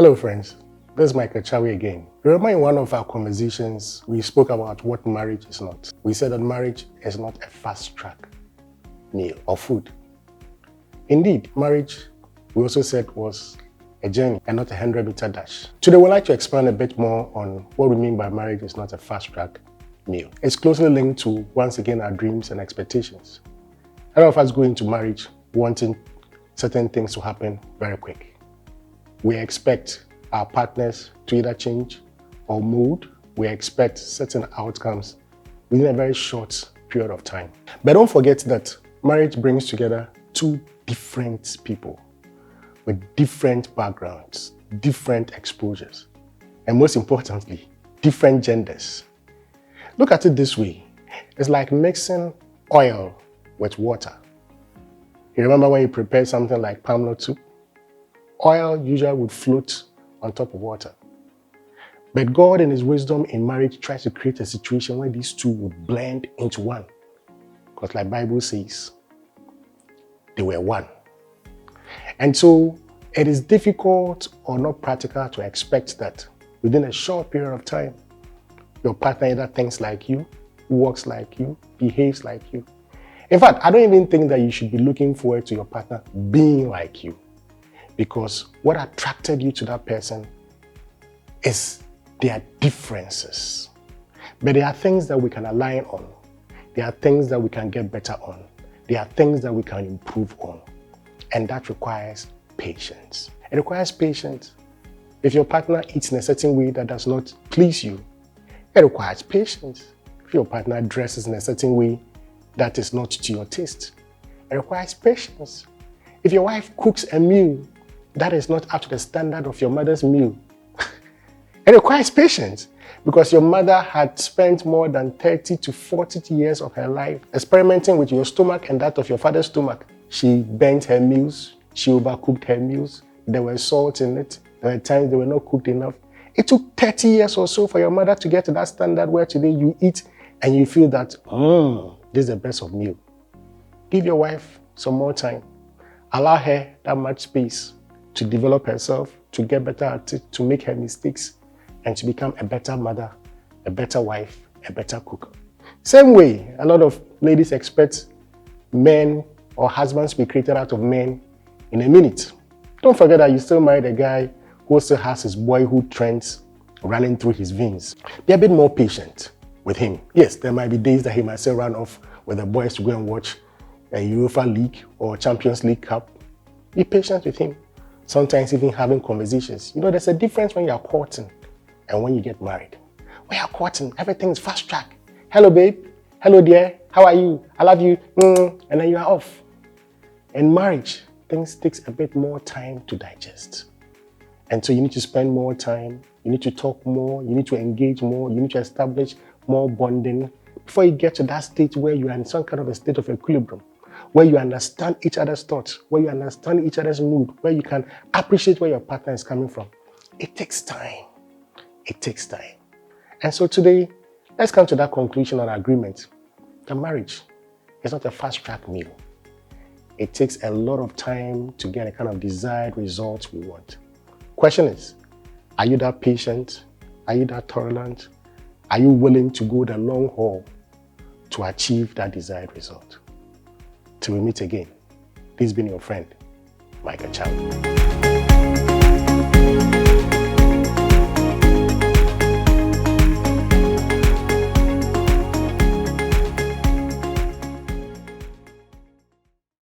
Hello friends, this is Michael Chawi again. Remember in one of our conversations, we spoke about what marriage is not. We said that marriage is not a fast-track meal or food. Indeed, marriage, we also said, was a journey and not a 100-meter dash. Today, we'd like to expand a bit more on what we mean by marriage is not a fast-track meal. It's closely linked to, once again, our dreams and expectations. A lot of us go into marriage wanting certain things to happen very quick. We expect our partners to either change or mold. We expect certain outcomes within a very short period of time. But don't forget that marriage brings together two different people with different backgrounds, different exposures, and most importantly, different genders. Look at it this way. It's like mixing oil with water. You remember when you prepare something like palm nut soup? Oil usually would float on top of water. But God in His wisdom in marriage tries to create a situation where these two would blend into one. Because like the Bible says, they were one. And so it is difficult or not practical to expect that within a short period of time, your partner either thinks like you, walks like you, behaves like you. In fact, I don't even think that you should be looking forward to your partner being like you. Because what attracted you to that person is their differences. But there are things that we can align on. There are things that we can get better on. There are things that we can improve on. And that requires patience. It requires patience. If your partner eats in a certain way that does not please you, it requires patience. If your partner dresses in a certain way that is not to your taste, it requires patience. If your wife cooks a meal that is not up to the standard of your mother's meal, it requires patience because your mother had spent more than 30 to 40 years of her life experimenting with your stomach and that of your father's stomach. She burnt her meals, she overcooked her meals, there was salt in it, there were times they were not cooked enough. It took 30 years or so for your mother to get to that standard where today you eat and you feel that, this is the best of meal. Give your wife some more time. Allow her that much space to develop herself, to get better at it, to make her mistakes, and to become a better mother, a better wife, a better cook. Same way, a lot of ladies expect men or husbands to be created out of men in a minute. Don't forget that you still married a guy who still has his boyhood trends running through his veins. Be a bit more patient with him. Yes, there might be days that he might still run off with the boys to go and watch a UEFA League or Champions League Cup. Be patient with him. Sometimes even having conversations. You know, there's a difference when you're courting and when you get married. When you're courting, everything is fast track. Hello, babe. Hello, dear. How are you? I love you. And then you are off. In marriage, things takes a bit more time to digest. And so you need to spend more time. You need to talk more. You need to engage more. You need to establish more bonding before you get to that stage where you are in some kind of a state of equilibrium, where you understand each other's thoughts, where you understand each other's mood, where you can appreciate where your partner is coming from. It takes time. It takes time. And so today, let's come to that conclusion and agreement that marriage is not a fast-track meal. It takes a lot of time to get a kind of desired result we want. Question is, are you that patient? Are you that tolerant? Are you willing to go the long haul to achieve that desired result? Till we meet again, this has been your friend, Michael Chawi.